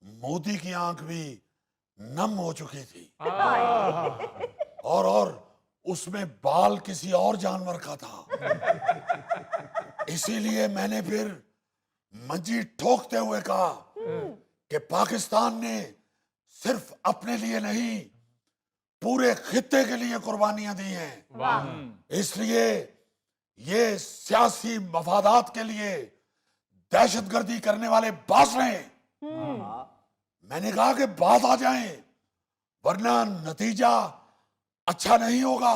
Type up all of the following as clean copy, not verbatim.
मोदी की आंख भी नम हो चुकी थी। और उसमें बाल किसी और जानवर का था। इसीलिए मैंने फिर मंजी ठोकते हुए कहा कि पाकिस्तान ने सिर्फ अपने लिए नहीं, पूरे खित्ते के लिए कुर्बानियां दी हैं। इसलिए ये सियासी मफादात के लिए दहशतगर्दी करने वाले बाज रहे हैं। मैंने कहा कि बात आ जाए, वरना नतीजा अच्छा नहीं होगा।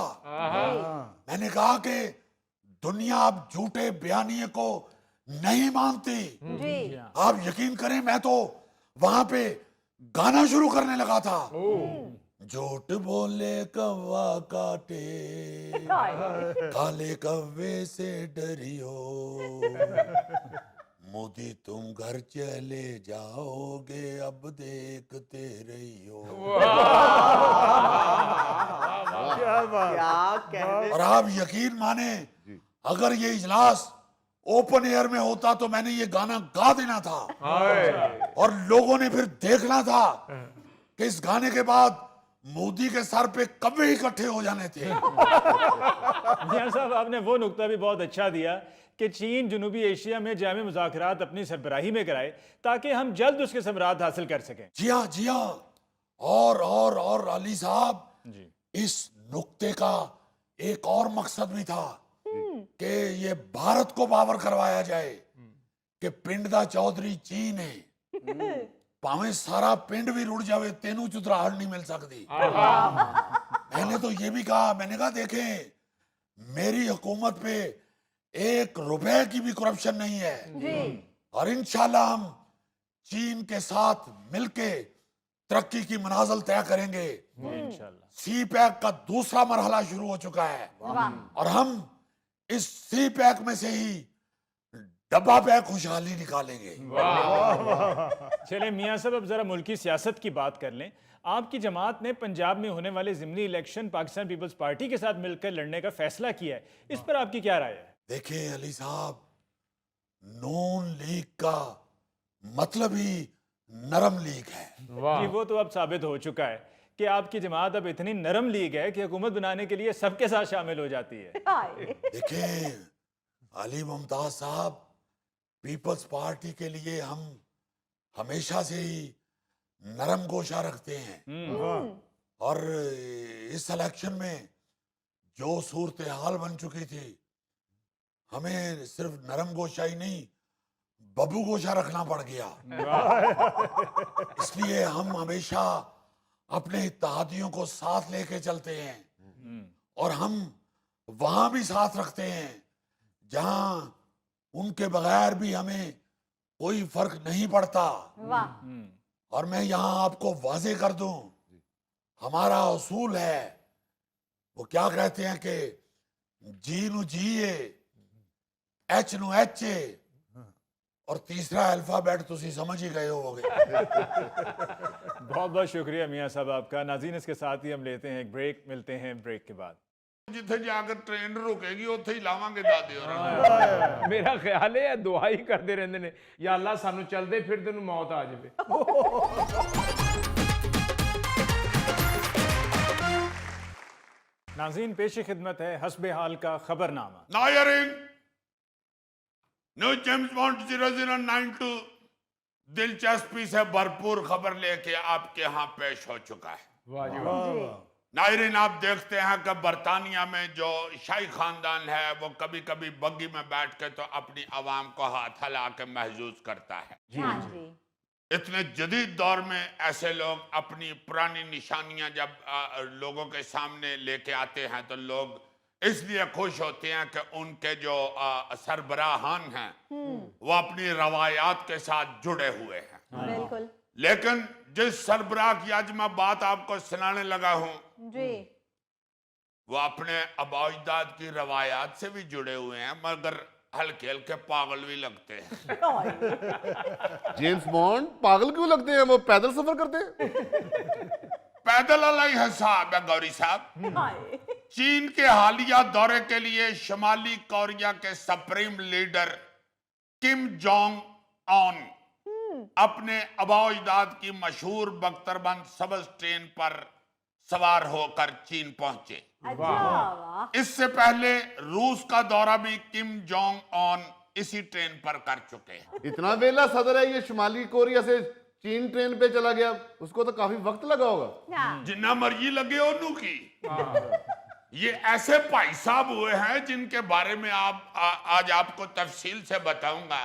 मैंने कहा कि दुनिया अब झूठे बयानिए को नहीं मानती। आप यकीन करें, मैं तो वहां पे गाना शुरू करने लगा था। झूठ बोले कौवा काटे, काले कौवे से डरियो, मोदी तुम घर चले जाओगे अब देखते रहियो। क्या बात। क्या कहने। और आप यकीन माने, अगर ये इजलास ओपन एयर में होता तो मैंने ये गाना गा देना था, और लोगों ने फिर देखना था कि इस गाने के बाद मोदी के सर पे कब्बे इकट्ठे हो जाने थे। मियां साहब, आपने वो नुक्ता भी बहुत अच्छा दिया कि चीन जनूबी एशिया में जामे मुज़ाकरात अपनी सरबराही में कराए ताकि हम जल्द उसके समरात हासिल कर सकें। जी हाँ, जी हाँ। और अली साहब, जी, इस नुक्ते का एक और मकसद भी था कि ये भारत को बावर करवाया जाए कि पिंड दा चौधरी चीन है, भावें सारा पिंड भी रुड़ जावे तेनू चुतराहट नहीं मिल सकती। मैंने तो ये भी कहा, मैंने कहा देखें, मेरी हुकूमत पे 1 रुपए की भी करप्शन नहीं है, और इंशाल्लाह हम चीन के साथ मिलके तरक्की की मनाजिल तय करेंगे। इंशाल्लाह। सी पैक का दूसरा मरहला शुरू हो चुका है, और हम इस सी पैक में से ही डब्बा पैक खुशहाली निकालेंगे। चले मियां साहब, अब जरा मुल्की सियासत की बात कर लें। आपकी जमात ने पंजाब में होने वाले ज़िमनी इलेक्शन पाकिस्तान पीपल्स पार्टी के साथ मिलकर लड़ने का फैसला किया है, इस पर आपकी क्या राय है? देखिए अली साहब, नून लीग का मतलब ही नरम लीग है। जी, वो तो अब साबित हो चुका है कि आपकी जमात अब इतनी नरम लीग है कि हुकूमत बनाने के लिए सबके साथ शामिल हो जाती है। देखिए अली मुमताज साहब, पीपल्स पार्टी के लिए हम हमेशा से ही नरम गोशा रखते हैं, और इस इलेक्शन में जो सूरत हाल बन चुकी थी, हमें सिर्फ नरम गोशा ही नहीं, बबू गोशा रखना पड़ गया। इसलिए हम हमेशा अपने इत्तेहादियों को साथ लेके चलते हैं, और हम वहां भी साथ रखते हैं जहां उनके बगैर भी हमें कोई फर्क नहीं पड़ता। और मैं यहां आपको वाजे कर दूं, हमारा उसूल है, वो क्या कहते हैं कि जी नु जीए, एच नु एचे, और तीसरा अल्फाबेट तुसी समझ ही गए होगे। बहुत बहुत शुक्रिया मियां साहब आपका। नाज़रीन, इसके साथ ही हम लेते हैं एक ब्रेक, मिलते हैं ब्रेक के बाद। जिथे जाकर ट्रेन रुकेगी उत्थे ही लावांगे दादे होरां। मेरा ख्याल है दुआ ही करते रहते ने, या अल्लाह सानू चलते फिरते नू मौत आ जाए। नाज़रीन, पेश खिदमत है हस्बे हाल का खबरनामा। नायरीन, न्यू जेम्स बॉन्ड 0092 दिलचस्पी से भरपूर खबर लेके आपके यहाँ पेश हो चुका है। वाह जी वाह। नायरीन, आप देखते हैं कि बरतानिया में जो शाही खानदान है वो कभी कभी बग्गी में बैठ के तो अपनी आवाम को हाथ हिला के महसूस करता है। इतने जदीद दौर में ऐसे लोग अपनी पुरानी निशानियां जब लोगों के सामने लेके आते हैं तो लोग इसलिए खुश होते हैं कि उनके जो सरबराहान हैं वो अपनी रवायात के साथ जुड़े हुए हैं। बिल्कुल। लेकिन जिस सरबराह की आज मैं बात आपको सुनाने लगा हूं जी। वो अपने अबाजदाद की रवायात से भी जुड़े हुए हैं, मगर हल्के हल्के पागल भी लगते हैं। जेम्स बॉन्ड पागल क्यों लगते हैं? वो पैदल सफर करते हैं। पैदल वाला ही हिसाब है गौरी साहब। चीन के हालिया दौरे के लिए शुमाली कोरिया के supreme leader Kim Jong on अपने आबाओ अजदाद की मशहूर बख्तरबंद सब्ज ट्रेन पर सवार होकर चीन पहुंचे। इससे पहले रूस का दौरा भी किम जोंग ऑन इसी ट्रेन पर कर चुके हैं। इतना वेला सदर है ये, शुमाली कोरिया से चीन ट्रेन पे चला गया, उसको तो काफी वक्त लगा होगा। जिन्ना मर्जी लगे ओनू की। ये ऐसे भाई साहब हुए हैं जिनके बारे में आज आपको तफसील से बताऊंगा,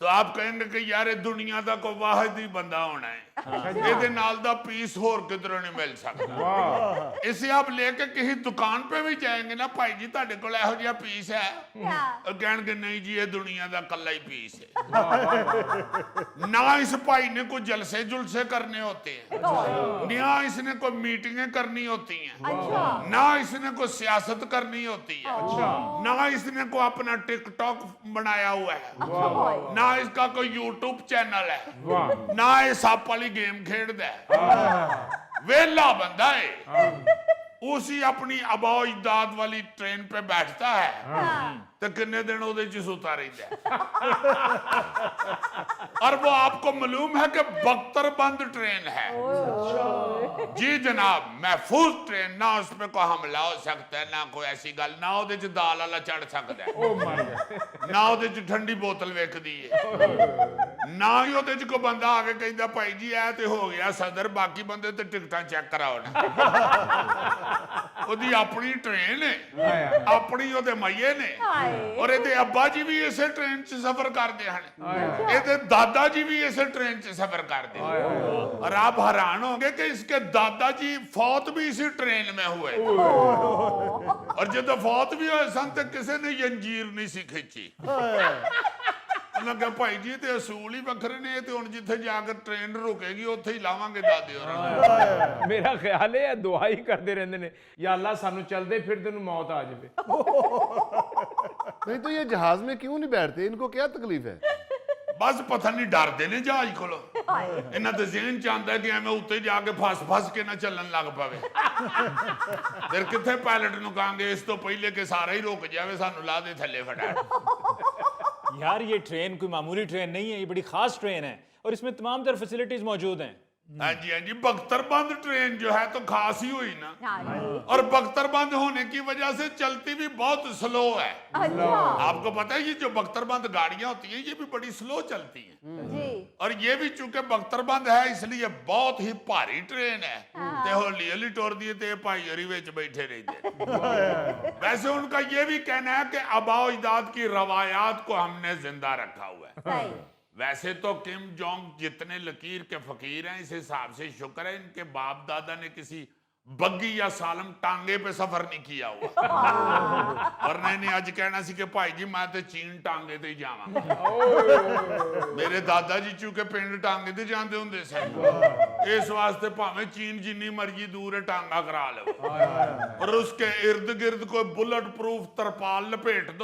तो आप कहेंगे कि यार ये दुनिया का कोई वाहिद ही बंदा होना है, ਇਹਦੇ ਨਾਲ ਦਾ पीस होर किधरों नहीं मिल सकता। इसे आप लेके किसी दुकान पे भी जाएंगे ना, भाई जी ਤੁਹਾਡੇ ਕੋਲ ਇਹੋ ਜਿਹਾ पीस है, और कहेंगे नहीं जी ये दुनिया का कल्ला ही पीस है। ना इस भाई ने कोई जलसे जुलसे करने होते हैं, ना इसने कोई मीटिंगें करनी होती हैं, ना इसने कोई सियासत करनी होती है, ना इसने कोई अपना टिकटॉक बनाया हुआ है, ना इसका कोई यूट्यूब चैनल है, ना ये सप वाली गेम खेलता है। वेला बंदा है, उसी अपनी आबाओ अजदाद वाली ट्रेन पे बैठता है तो किन्ने दिन उहदे च सुता रहता है। और वो आपको मालूम है कि बख्तरबंद ट्रेन है। जी जनाब, महफूज ट्रेन, ना उस पे कोई हमला हो सकता है, ना कोई ऐसी गल, ना उहदे च दाल वाला चढ़ सकता है, ना उहदे च ठंडी बोतल वेखदी है, ना ही उहदे च कोई बंदा आके कहंदा भाई जी ऐ ते हो गया सदर, बाकी बंदे ते टिकटां चेक कराओ ना। ਉਹਦੀ ਆਪਣੀ ट्रेन है, अपनी ਉਹਦੇ ਮਈਏ ਨੇ, और ਇਹਦੇ ਅੱਬਾ ਜੀ ਵੀ ਇਸੇ ट्रेन ਚ सफर करते हैं, ਇਹਦੇ दादा जी भी इसे ट्रेन से सफर करते हैं। और आप हैरान होंगे कि इसके दादाजी फौत भी इसी ट्रेन में हुए, और जो फौत भी हुए सन तो किसी ने जंजीर नहीं सी खींची। उन्होंने कहा भाई जी ते असूल ही वखरे ने, ते हुण जिथे जाकर ट्रेन रुकेगी उत्थे ही लावांगे दादे होरां। मेरा ख्याल है दुआ ही करते रहते ने, या अल्लाह सानू चलते फिरते नू मौत आ जाए। नहीं तो ये जहाज में क्यों नहीं बैठते, इनको क्या तकलीफ है? बस पता नहीं डरते ने जहाज कोलों, इन्हां दे ज़हन च आंदा कि एवें उत्ते जाके फस के ना चलन लग पवे। फिर किथे पायलट नू कहांगे इस तो पहले कि सारा ही रुक जावे, सानू ला दे थल्ले फटाफट। यार ये ट्रेन कोई मामूली ट्रेन नहीं है, ये बड़ी खास ट्रेन है और इसमें तमाम तर फैसिलिटीज मौजूद हैं। हाँ जी, बख्तरबंद ट्रेन जो है तो खास ही हुई ना, और बख्तरबंद होने की वजह से चलती भी बहुत स्लो है। आपको पता है ये जो बख्तरबंद गाड़ियां होती हैं ये भी बड़ी स्लो चलती हैं, और ये भी चूंकि बख्तरबंद है इसलिए बहुत ही भारी ट्रेन है, ते हौली हौली टुर दी ते भाई हरी विच बैठे रहते। वैसे उनका ये भी कहना है कि आबाओ अजदाद की रवायात को हमने जिंदा रखा हुआ है। वैसे तो किम जोंग जितने लकीर के फकीर हैं, इस हिसाब से शुक्र है इनके बाप दादा ने किसी बग्गी या सालम टांगे पे सफर नहीं किया हुआ, वरना इन्हें अज कहना सी कि भाई जी मैं तो चीन टांगे ते ही जावांगा। मेरे दादा जी चूंकि पिंड टांगे ते जांदे हुंदे सन, इस वास्ते भावें चीन जिन्नी मर्जी दूर है टांगा करा लो, और उसके इर्द गिर्द कोई बुलेट प्रूफ तरपाल लपेट दो,